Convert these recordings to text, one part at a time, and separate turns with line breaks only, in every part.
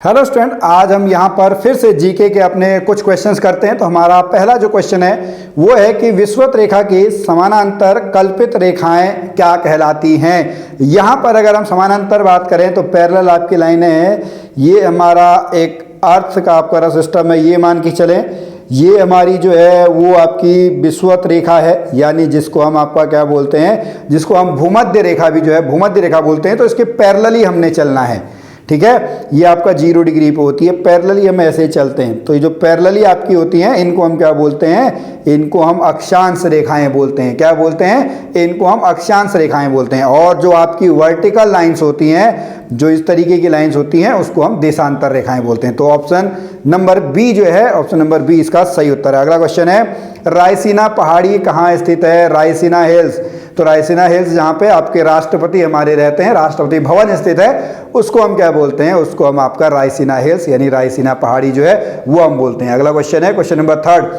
Hello student, आज हम यहाँ पर फिर से जीके के अपने कुछ क्वेश्चंस करते हैं। तो हमारा पहला जो क्वेश्चन है वो है कि विषुवत रेखा की समानांतर कल्पित रेखाएं क्या कहलाती हैं। यहाँ पर अगर हम समानांतर बात करें तो पैरेलल आपकी लाइनें हैं। ये हमारा एक अर्थ का आपका सिस्टम है, ये मान के चलें। ये हमारी जो है वो आपकी विषुवत रेखा है, यानी जिसको हम आपका क्या बोलते हैं, जिसको हम भूमध्य रेखा भी जो है भूमध्य रेखा बोलते हैं। तो इसके पैरेलल ही हमने चलना है, ठीक है। ये आपका 0 डिग्री पे होती है, पैरेलली हम ऐसे ही चलते हैं। तो ये जो पैरेलली आपकी होती हैं इनको हम क्या बोलते हैं, इनको हम अक्षांश रेखाएं बोलते हैं। क्या बोलते हैं, इनको हम अक्षांश रेखाएं बोलते हैं। और जो आपकी वर्टिकल लाइंस होती हैं, जो इस तरीके की लाइंस होती हैं, उसको हम देशांतर रेखाएं बोलते हैं। तो ऑप्शन नंबर बी जो है, ऑप्शन नंबर बी इसका सही उत्तर है। अगला क्वेश्चन है, रायसीना पहाड़ी कहाँ स्थित है। रायसीना हिल्स, तो रायसीना हिल्स जहाँ पे आपके राष्ट्रपति हमारे रहते हैं, राष्ट्रपति भवन स्थित है, उसको हम क्या बोलते हैं, उसको हम आपका रायसीना हिल्स यानी रायसीना पहाड़ी जो है वो हम बोलते हैं। अगला क्वेश्चन है, क्वेश्चन नंबर 3,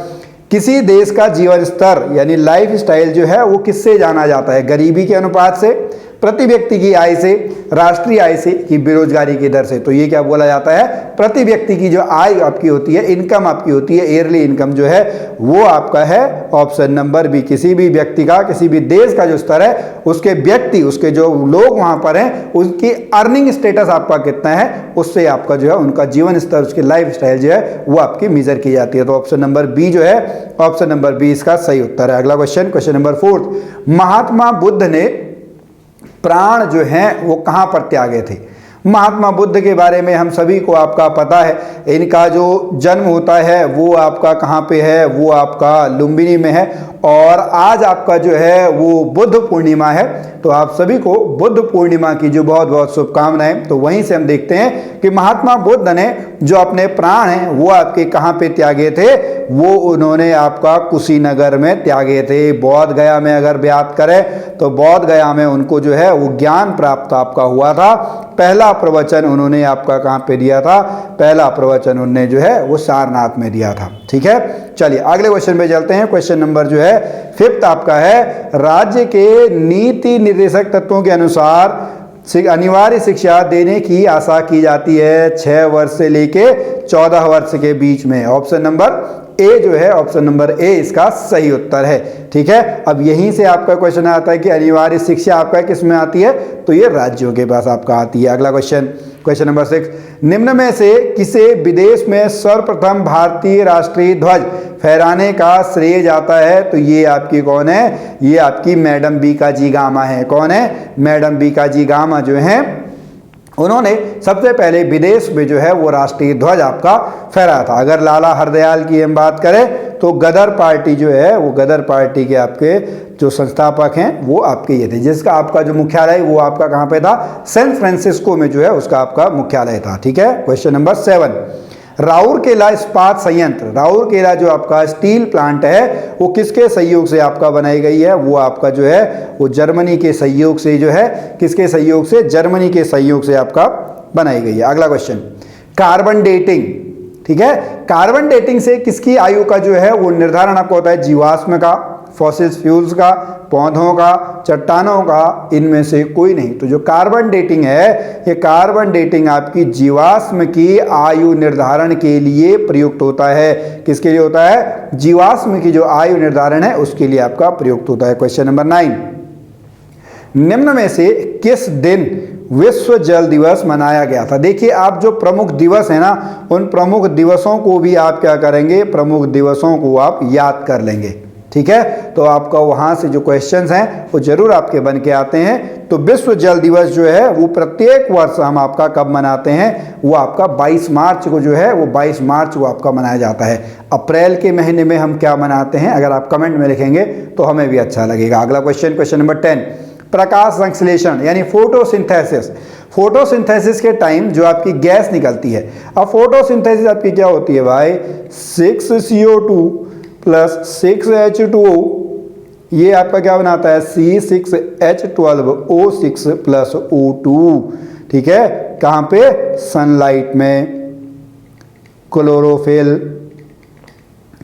किसी देश का जीवन स्तर यानी लाइफ स्टाइल जो है वो किससे जाना जाता है। गरीबी के अनुपात से, प्रति व्यक्ति की आय से, राष्ट्रीय आय से, कि बेरोजगारी की दर से। तो ये क्या बोला जाता है, प्रति व्यक्ति की जो आय आपकी होती है, इनकम आपकी होती है, ईयरली इनकम जो है वो आपका है ऑप्शन नंबर बी। किसी भी व्यक्ति का, किसी भी देश का जो स्तर है, उसके व्यक्ति, उसके जो लोग वहां पर हैं, उनकी अर्निंग स्टेटस आपका कितना है, उससे आपका जो है उनका जीवन स्तर, उसकी लाइफ स्टाइल जो है वो आपकी मेजर की जाती है। तो ऑप्शन नंबर बी जो है, ऑप्शन नंबर बी इसका सही उत्तर है। अगला question, question number 4, Mahatma Buddha ने प्राण जो हैं वो कहाँ पर त्यागे थे। महात्मा बुद्ध के बारे में हम सभी को आपका पता है, इनका जो जन्म होता है वो आपका कहाँ पे है, वो आपका लुम्बिनी में है। और आज आपका जो है वो बुद्ध पूर्णिमा है, तो आप सभी को बुद्ध पूर्णिमा की जो बहुत बहुत शुभकामनाएं। तो वहीं से हम देखते हैं कि महात्मा बुद्ध ने जो अपने प्राण हैं वो आपके कहाँ पे त्यागे थे, वो उन्होंने आपका कुशीनगर में त्यागे थे। बौद्ध गया में अगर बात करें तो बौद्ध गया में उनको जो है वो ज्ञान प्राप्त आपका हुआ था। पहला प्रवचन उन्होंने आपका कहाँ पे दिया था, पहला प्रवचन उन्होंने जो है वो सारनाथ में दिया था, ठीक है। चलिए अगले क्वेश्चन पे चलते हैं। क्वेश्चन नंबर जो है 5 आपका है, राज्य के नीति निर्देशक तत्वों के अनुसार अनिवार्य शिक्षा देने की आशा की जाती है 6 वर्ष से लेके 14 वर्ष के बीच में। ऑप्शन नंबर ए जो है, ऑप्शन नंबर ए इसका सही उत्तर है, ठीक है। अब यहीं से आपका क्वेश्चन आता है कि अनिवार्य शिक्षा आपका किस में आती है, तो ये राज्यों के पास आपका आती है। अगला क्वेश्चन, क्वेश्चन नंबर 6, निम्न में से किसे विदेश में सर्वप्रथम भारतीय राष्ट्रीय ध्वज फहराने का श्रेय जाता है। तो ये आपकी कौन है, ये आपकी मैडम बीकाजी गामा है। कौन है, मैडम बीकाजी गामा जो है, उन्होंने सबसे पहले विदेश में जो है वो राष्ट्रीय ध्वज आपका फहराया था। अगर लाला हरदयाल की हम बात करें तो गदर पार्टी जो है वो गदर पार्टी के आपके जो संस्थापक हैं वो आपके ये थे, जिसका आपका जो मुख्यालय वो आपका कहाँ पे था, सैन फ्रांसिस्को में जो है उसका आपका मुख्यालय था, ठीक है। क्वेश्चन नंबर 7, राउरकेला इस्पात संयंत्र, राउरकेला जो आपका स्टील प्लांट है वो किसके सहयोग से आपका बनाई गई है, वो आपका जो है वो जर्मनी के सहयोग से जो है, किसके सहयोग से, जर्मनी के सहयोग से आपका बनाई गई है। अगला क्वेश्चन, कार्बन डेटिंग, ठीक है। कार्बन डेटिंग से किसकी आयु का जो है वो निर्धारण आपको होता है, जीवाश्म का, फॉसिल फ्यूल्स का, पौधों का, चट्टानों का, इनमें से कोई नहीं। तो जो कार्बन डेटिंग है, ये कार्बन डेटिंग आपकी जीवाश्म की आयु निर्धारण के लिए प्रयुक्त होता है। किसके लिए होता है, जीवाश्म की जो आयु निर्धारण है उसके लिए आपका प्रयुक्त होता है। क्वेश्चन नंबर 9, निम्न में से किस दिन विश्व जल दिवस मनाया गया था। देखिए आप जो प्रमुख दिवस है ना, उन प्रमुख दिवसों को भी आप क्या करेंगे, प्रमुख दिवसों को आप याद कर लेंगे, ठीक है। तो आपका वहां से जो क्वेश्चंस हैं वो जरूर आपके बन के आते हैं। तो विश्व जल दिवस जो है वो प्रत्येक वर्ष हम आपका कब मनाते हैं, वो आपका 22 मार्च को जो है वो 22 मार्च को आपका मनाया जाता है। अप्रैल के महीने में हम क्या मनाते हैं, अगर आप कमेंट में लिखेंगे तो हमें भी अच्छा लगेगा। अगला क्वेश्चन, क्वेश्चन नंबर 10, प्रकाश संश्लेषण यानी फोटोसिंथेसिस। फोटोसिंथेसिस के टाइम जो आपकी गैस निकलती है, अब फोटोसिंथेसिस आपकी क्या होती है भाई, 6CO2 प्लस 6H2O, ये आपका क्या बनाता है, C6H12O6 प्लस O2, ठीक है। कहाँ पे, सनलाइट में, क्लोरोफिल,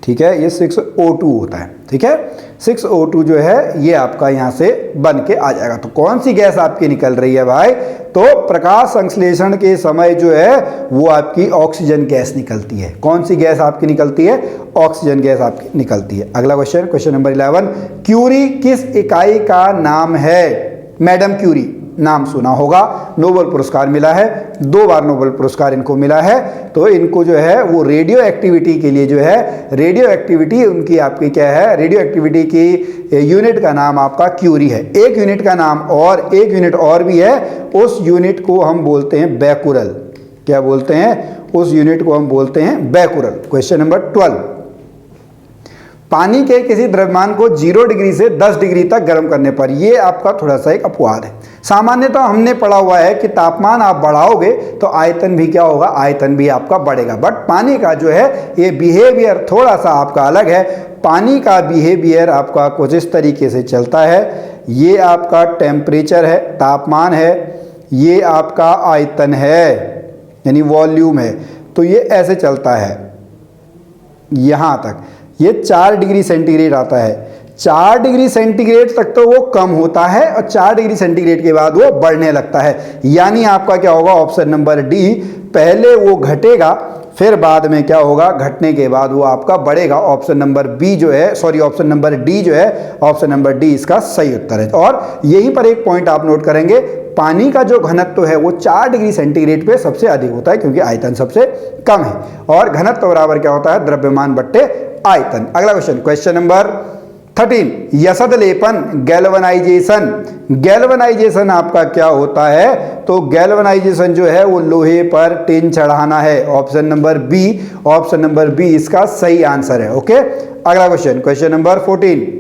ठीक है, ये 6O2 होता है, ठीक है। 6O2 जो है ये आपका यहाँ से बन के आ जाएगा। तो कौन सी गैस आपकी निकल रही है भाई? तो प्रकाश संश्लेषण के समय जो है वो आपकी ऑक्सीजन गैस निकलती है। कौन सी गैस आपकी निकलती है? ऑक्सीजन गैस आपकी निकलती है। अगला क्वेश्चन, क्वेश्चन नंबर 11, क्यूरी किस इकाई का नाम है? मैडम क्यूरी नाम सुना होगा, नोबेल पुरस्कार मिला है, 2 बार नोबेल पुरस्कार इनको मिला है। तो इनको जो है वो रेडियो एक्टिविटी के लिए जो है, रेडियो एक्टिविटी उनकी आपकी क्या है, रेडियो एक्टिविटी की यूनिट का नाम आपका क्यूरी है। एक यूनिट का नाम और एक यूनिट और भी है, उस यूनिट को हम बोलते हैं बैकुरल। क्या बोलते हैं? उस यूनिट को हम बोलते हैं बैकुरल। क्वेश्चन नंबर 12, पानी के किसी द्रव्यमान को 0 डिग्री से 10 डिग्री तक गर्म करने पर, ये आपका थोड़ा सा एक अपवाद है। सामान्यतः हमने पढ़ा हुआ है कि तापमान आप बढ़ाओगे तो आयतन भी क्या होगा? आयतन भी आपका बढ़ेगा। बट पानी का जो है ये बिहेवियर थोड़ा सा आपका अलग है। पानी का बिहेवियर आपका कुछ इस तरीके से चलता है, ये आपका टेम्परेचर है, तापमान है, ये आपका आयतन है यानी वॉल्यूम है। तो ये ऐसे चलता है यहाँ तक, ये 4 डिग्री सेंटीग्रेड आता है। 4 डिग्री सेंटीग्रेड तक तो वो कम होता है और 4 डिग्री सेंटीग्रेड के बाद वो बढ़ने लगता है। यानी आपका क्या होगा? ऑप्शन नंबर डी, पहले वो घटेगा फिर बाद में क्या होगा? घटने के बाद वो आपका बढ़ेगा। ऑप्शन नंबर बी जो है, सॉरी ऑप्शन नंबर डी जो है, ऑप्शन नंबर डी इसका सही उत्तर है। और यहीं पर एक पॉइंट आप नोट करेंगे, पानी का जो घनत्व है वो 4 डिग्री सेंटीग्रेड पे सबसे अधिक होता है क्योंकि आयतन सबसे कम है। और घनत्व बराबर क्या होता है? द्रव्यमान बट्टे आयतन। अगला क्वेश्चन, क्वेश्चन नंबर 13, यसद लेपन गैल्वनाइजेशन। गैल्वनाइजेशन आपका क्या होता है? तो गैल्वनाइजेशन जो है वो लोहे पर टिन चढ़ाना है। Option number B, option number B इसका सही आंसर है। ओके, अगला क्वेश्चन, क्वेश्चन नंबर 14,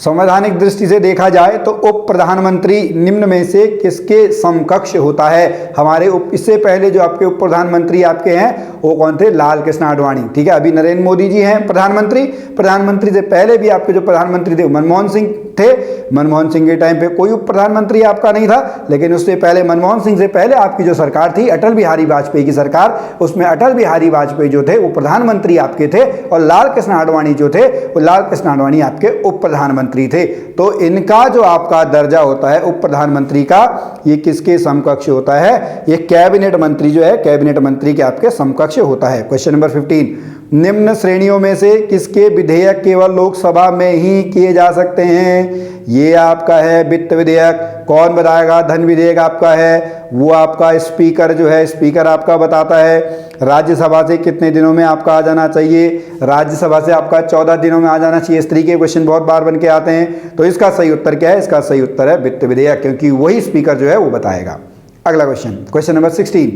संवैधानिक दृष्टि से देखा जाए तो उप प्रधानमंत्री निम्न में से किसके समकक्ष होता है? हमारे इससे पहले जो आपके उप प्रधानमंत्री आपके हैं वो कौन थे? लाल कृष्ण आडवाणी। ठीक है, अभी नरेंद्र मोदी जी हैं प्रधानमंत्री। प्रधानमंत्री से पहले भी आपके जो प्रधानमंत्री थे मनमोहन सिंह थे। मनमोहन सिंह के टाइम पे कोई उप प्रधानमंत्री आपका नहीं था, लेकिन उससे पहले मनमोहन सिंह से पहले आपकी जो सरकार थी अटल बिहारी वाजपेयी की सरकार, उसमें अटल बिहारी वाजपेयी जो थे वो प्रधानमंत्री आपके थे और लाल कृष्ण आडवाणी जो थे वो लाल कृष्ण आडवाणी आपके उप प्रधानमंत्री थे। तो इनका जो आपका दर्जा होता है उप प्रधानमंत्री का, ये किसके समकक्ष होता है? ये कैबिनेट मंत्री जो है, कैबिनेट मंत्री के आपके समकक्ष होता है। क्वेश्चन नंबर 15, निम्न श्रेणियों में से किसके विधेयक केवल लोकसभा में ही किए जा सकते हैं? ये आपका है वित्त विधेयक। कौन बताएगा? धन विधेयक आपका है, वो आपका स्पीकर जो है, स्पीकर आपका बताता है। राज्यसभा से कितने दिनों में आपका आ जाना चाहिए? राज्यसभा से आपका 14 दिनों में आ जाना चाहिए। इस तरीके के क्वेश्चन बहुत बार बन के आते हैं। तो इसका सही उत्तर क्या है? इसका सही उत्तर है वित्त विधेयक, क्योंकि वही स्पीकर जो है वो बताएगा। अगला question, question number 16,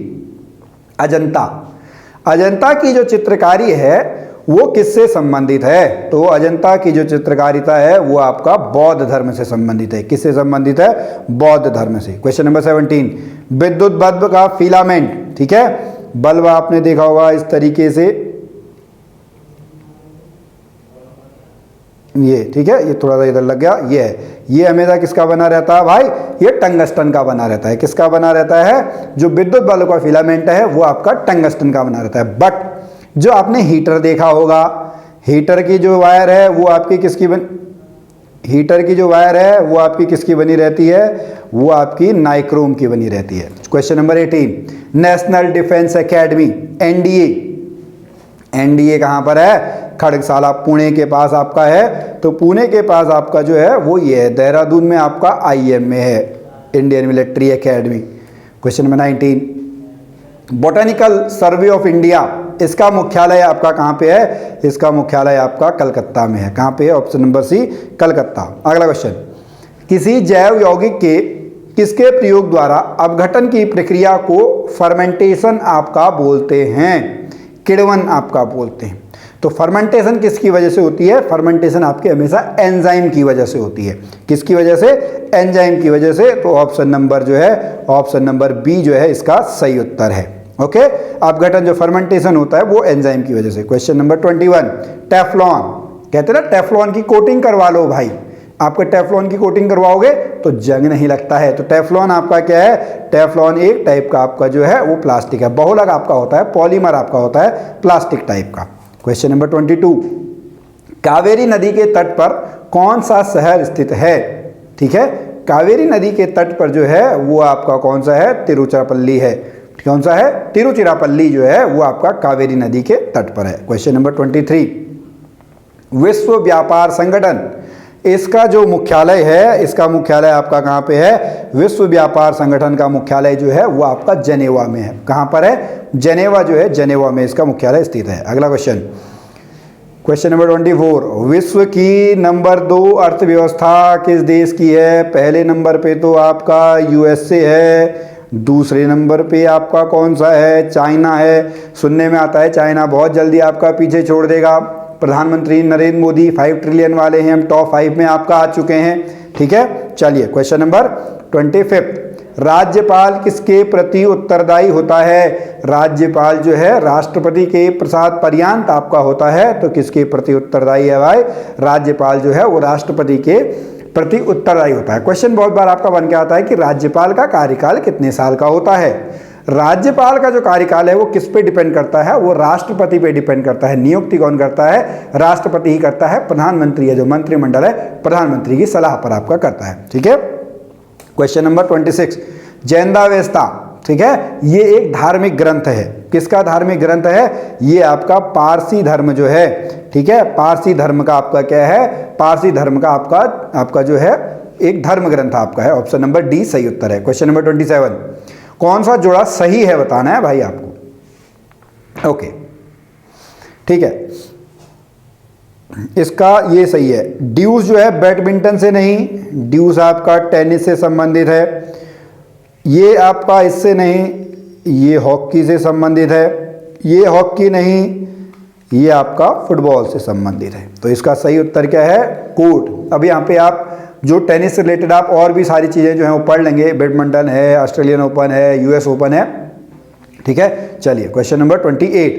Ajanta. Ajanta की जो चित्रकारी है वो किससे संबंधित है? तो अजंता की जो चित्रकारिता है वो आपका बौद्ध धर्म से संबंधित है। किससे संबंधित है? बौद्ध धर्म से। क्वेश्चन नंबर 17, विद्युत बल्ब का फिलामेंट, ठीक है, बल्ब आपने देखा होगा इस तरीके से, ये ठीक है, ये थोड़ा सा इधर लग गया, ये है, ये हमेशा किसका बना रहता है भाई? ये टंगस्टन का बना रहता है। किसका बना रहता है? जो विद्युत बल्ब का फिलामेंट है वो आपका टंगस्टन का बना रहता है। बट जो आपने हीटर देखा होगा, हीटर की जो वायर है वो आपकी किसकी हीटर की जो वायर है वो आपकी किसकी बनी रहती है? वो आपकी नाइक्रोम की बनी रहती है। Question number 18, national defence academy, NDA. NDA कहाँ पर है? खड़गशाला, पुणे के पास आपका है। तो पुणे के पास आपका जो है वो ये है, देहरादून में आपका आईएम में है, Indian military academy. Question number 19, botanical survey of India, इसका मुख्यालय आपका कहाँ पे है? इसका मुख्यालय आपका कलकत्ता में है। कहाँ पे है? Option number C, Calcutta. अगला क्वेश्चन, किसी जैव यौगिक के किसके प्रयोग द्वारा अपघटन की प्रक्रिया को फर्मेंटेशन आपका बोलते हैं? किण्वन आपका बोलते हैं। तो फर्मेंटेशन किसकी वजह से होती है? फर्मेंटेशन आपके हमेशा एंजाइम की वजह से होती है। किसकी वजह से? एंजाइम की वजह से। तो ऑप्शन नंबर जो है, ऑप्शन नंबर बी जो है इसका सही उत्तर है। ओके, अपघटन जो फर्मेंटेशन होता है वो एंजाइम की वजह से। क्वेश्चन नंबर 21, टेफ्लॉन, कहते हैं ना टेफ्लॉन की कोटिंग करवा लो भाई, आपके टेफ्लॉन की कोटिंग करवाओगे तो जंग नहीं लगता है। तो टेफ्लॉन आपका क्या है? टेफ्लॉन एक टाइप का आपका जो है वो प्लास्टिक है, बहुलक आपका होता है, पॉलीमर आपका होता है प्लास्टिक टाइप का। क्वेश्चन नंबर 22, कावेरी नदी के तट पर कौन सा शहर स्थित है? ठीक है, कावेरी नदी के तट पर जो है वो आपका कौन सा है? तिरुचिरापल्ली है। कौन सा है? तिरुचिरापल्ली जो है वो आपका कावेरी नदी के तट पर है। क्वेश्चन नंबर 23, विश्व व्यापार संगठन, इसका जो मुख्यालय है, इसका मुख्यालय आपका कहाँ पे है? विश्व व्यापार संगठन का मुख्यालय जो है वो आपका जेनेवा में है। कहाँ पर है? जेनेवा जो है, जेनेवा में इसका मुख्यालय स्थित है। अगला क्वेश्चन, क्वेश्चन नंबर 24, विश्व की नंबर 2 अर्थव्यवस्था किस देश की है? पहले नंबर पे तो आपका यूएसए है, दूसरे नंबर पे आपका कौन सा है? चाइना है। सुनने में आता है चाइना बहुत जल्दी आपका पीछे छोड़ देगा। प्रधानमंत्री नरेंद्र मोदी 5 ट्रिलियन वाले हैं, हम टॉप 5 में आपका आ चुके हैं। ठीक है, चलिए क्वेश्चन नंबर 25, राज्यपाल किसके प्रति उत्तरदायी होता है? राज्यपाल जो है राष्ट्रपति के प्रसाद पर्यंत आपका होता है, तो किसके प्रति उत्तरदायी है भाई? राज्यपाल जो है वो राष्ट्रपति के प्रति उत्तरदायी होता है। क्वेश्चन बहुत बार आपका बन के आता है कि राज्यपाल का कार्यकाल कितने साल का होता है? राज्यपाल का जो कार्यकाल है वो किस पे डिपेंड करता है? वो राष्ट्रपति पे डिपेंड करता है। नियुक्ति कौन करता है? राष्ट्रपति ही करता है। प्रधानमंत्री है जो मंत्रिमंडल है, प्रधानमंत्री की सलाह पर आपका करता है। ठीक है, क्वेश्चन नंबर 26, जैनदावेस्ता, ठीक है, ये एक धार्मिक ग्रंथ है। किसका धार्मिक ग्रंथ है? ये आपका पारसी धर्म जो है, ठीक है, पारसी धर्म का आपका क्या है? पारसी धर्म का आपका जो है एक धर्म ग्रंथ आपका है। ऑप्शन नंबर डी सही उत्तर है। क्वेश्चन नंबर 27, कौन सा जोड़ा सही है बताना है भाई आपको। ओके, ठीक है, इसका ये सही है। ड्यूस जो है बैडमिंटन से नहीं, ड्यूस आपका टेनिस से संबंधित है। ये आपका इससे नहीं, ये हॉकी से संबंधित है। ये हॉकी नहीं, ये आपका फुटबॉल से संबंधित है। तो इसका सही उत्तर क्या है? कोर्ट। अब यहाँ पे आप जो टेनिस से रिलेटेड आप और भी सारी चीज़ें जो हैं वो पढ़ लेंगे। बैडमिंटन है, ऑस्ट्रेलियन ओपन है, यूएस ओपन है। ठीक है, चलिए क्वेश्चन नंबर 28,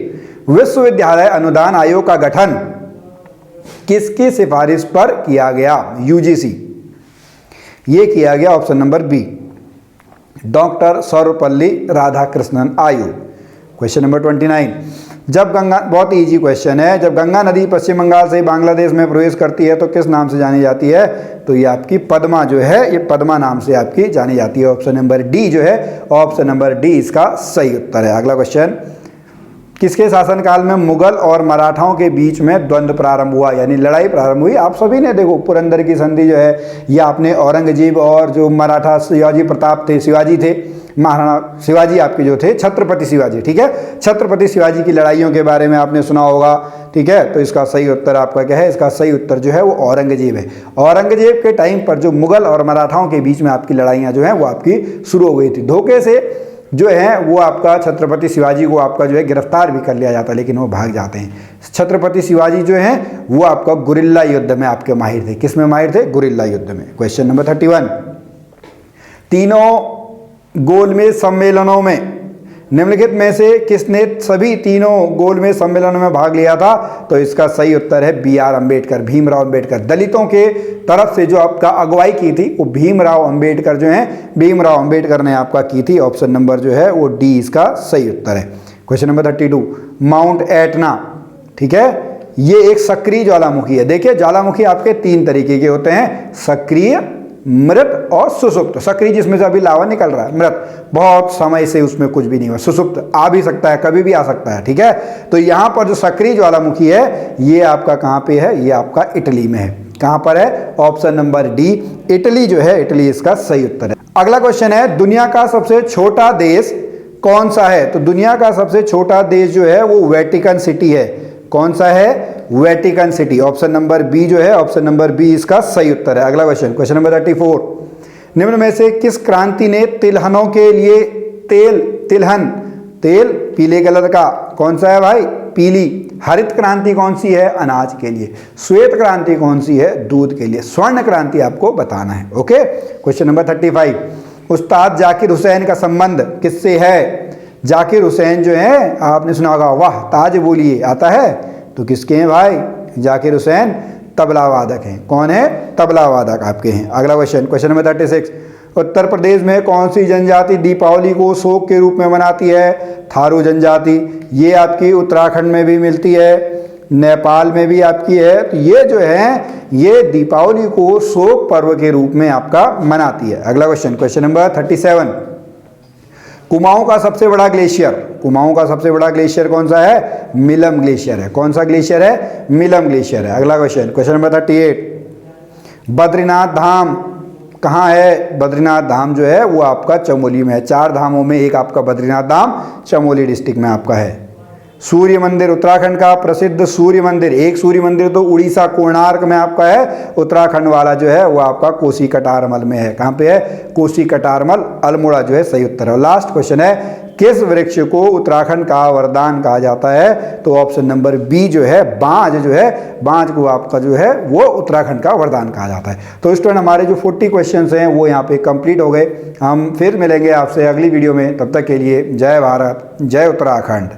विश्वविद्यालय अनुदान आयोग का गठन किसकी सिफारिश पर किया गया? यूजीसी। ये किया गया option number B, doctor Sarvepalli Radhakrishnan आयोग। क्वेश्चन नंबर 29, जब गंगा, बहुत इजी क्वेश्चन है, जब गंगा नदी पश्चिम बंगाल से बांग्लादेश में प्रवेश करती है तो किस नाम से जानी जाती है? तो ये आपकी पद्मा जो है, ये पद्मा नाम से आपकी जानी जाती है। ऑप्शन नंबर डी जो है, ऑप्शन नंबर डी इसका सही उत्तर है। अगला क्वेश्चन, किसके शासनकाल में मुगल और मराठाओं के बीच में द्वंद्व प्रारंभ हुआ, यानी लड़ाई प्रारंभ हुई? आप सभी ने देखो पुरंदर की संधि जो है, ये आपने औरंगजेब और जो मराठा शिवाजी प्रताप थे, शिवाजी थे, महाराणा शिवाजी आपके जो थे, छत्रपति शिवाजी, ठीक है, छत्रपति शिवाजी की लड़ाइयों के बारे में आपने सुना होगा। ठीक है, तो इसका सही उत्तर आपका क्या है? इसका सही उत्तर जो है वो औरंगजेब है। औरंगजेब के टाइम पर जो मुगल और मराठाओं के बीच में आपकी लड़ाइयाँ जो हैं वो आपकी शुरू हो गई थी। धोखे से जो है वो आपका छत्रपति शिवाजी को आपका जो है गिरफ्तार भी कर लिया जाता है, लेकिन वो भाग जाते हैं। छत्रपति शिवाजी जो हैं वो आपका गुरिल्ला युद्ध में आपके माहिर थे। किस में माहिर थे? गुरिल्ला युद्ध में। क्वेश्चन नंबर 31, तीनों गोलमेज सम्मेलनों में निम्नलिखित में से किसने सभी तीनों गोलमेज सम्मेलनों में भाग लिया था? तो इसका सही उत्तर है बी आर अम्बेडकर, भीमराव अम्बेडकर। दलितों के तरफ से जो आपका अगुवाई की थी वो भीमराव अम्बेडकर जो है, भीमराव अम्बेडकर ने आपका की थी। ऑप्शन नंबर जो है वो डी इसका सही उत्तर है। क्वेश्चन नंबर 32, माउंट एटना, ठीक है, ये एक सक्रिय ज्वालामुखी है। देखिए ज्वालामुखी आपके 3 तरीके के होते हैं, सक्रिय, मृत और सुसुप्त। सक्रिय जिसमें से अभी लावा निकल रहा है, मृत बहुत समय से उसमें कुछ भी नहीं हुआ, सुसुप्त आ भी सकता है, कभी भी आ सकता है। ठीक है, तो यहाँ पर जो सक्रिय ज्वालामुखी है ये आपका कहाँ पे है? ये आपका इटली में है। कहाँ पर है? ऑप्शन नंबर डी, इटली जो है, इटली इसका सही उत्तर है। अगला क्वेश्चन है, दुनिया का सबसे छोटा देश कौन सा है? तो दुनिया का सबसे छोटा देश जो है वो वेटिकन सिटी है। कौन सा है? Vatican city. Option number B जो है, ऑप्शन नंबर बी इसका सही उत्तर है। अगला क्वेश्चन, क्वेश्चन नंबर 34, निम्न में से किस क्रांति ने तिलहनों के लिए तिलहन, तेल पीले कलर का, कौन सा है भाई? पीली। हरित क्रांति कौन सी है? अनाज के लिए। श्वेत क्रांति कौन सी है? दूध के लिए। स्वर्ण क्रांति आपको बताना है। ओके, क्वेश्चन नंबर 35, उस्ताद जाकिर हुसैन का संबंध किससे है? जाकिर हुसैन जो है, आपने सुना होगा वाह ताज बोलिए, आता है? तो किसके हैं भाई? जाकिर हुसैन तबला वादक हैं। कौन है? तबला वादक आपके हैं। अगला question, question number 36, Uttar Pradesh में कौन सी जनजाति दीपावली को शोक के रूप में मनाती है? थारू जनजाति। ये आपकी उत्तराखंड में भी मिलती है। नेपाल में भी आपकी है। तो ये जो है ये दीपावली को शोक पर्व के रूप में आपका मनाती है। अगला क्वेश्चन, क्वेश्चन नंबर 37, कुमाऊं का सबसे बड़ा ग्लेशियर, कुमाऊं का सबसे बड़ा ग्लेशियर कौन सा है? मिलम ग्लेशियर है। कौन सा ग्लेशियर है? मिलम ग्लेशियर है। अगला क्वेश्चन, क्वेश्चन नंबर 38, बद्रीनाथ धाम कहाँ है? बद्रीनाथ धाम जो है वो आपका चमोली में है। 4 धामों में एक आपका बद्रीनाथ धाम चमोली डिस्ट्रिक्ट में आपका है। सूर्य मंदिर, उत्तराखंड का प्रसिद्ध सूर्य मंदिर, एक सूर्य मंदिर तो उड़ीसा कोणार्क में आपका है, उत्तराखंड वाला जो है वो आपका कोसी कटारमल में है। कहाँ पे है? कोसी कटारमल, अल्मोड़ा जो है सही उत्तर है। और लास्ट क्वेश्चन है, किस वृक्ष को उत्तराखंड का वरदान कहा जाता है? तो ऑप्शन नंबर बी जो है बांज, जो है बांज को आपका जो है वो उत्तराखंड का वरदान कहा जाता है। तो स्टूडेंट हमारे जो 40 क्वेश्चंस हैं वो यहाँ पे कंप्लीट हो गए। हम फिर मिलेंगे आपसे अगली वीडियो में, तब तक के लिए जय भारत, जय उत्तराखंड।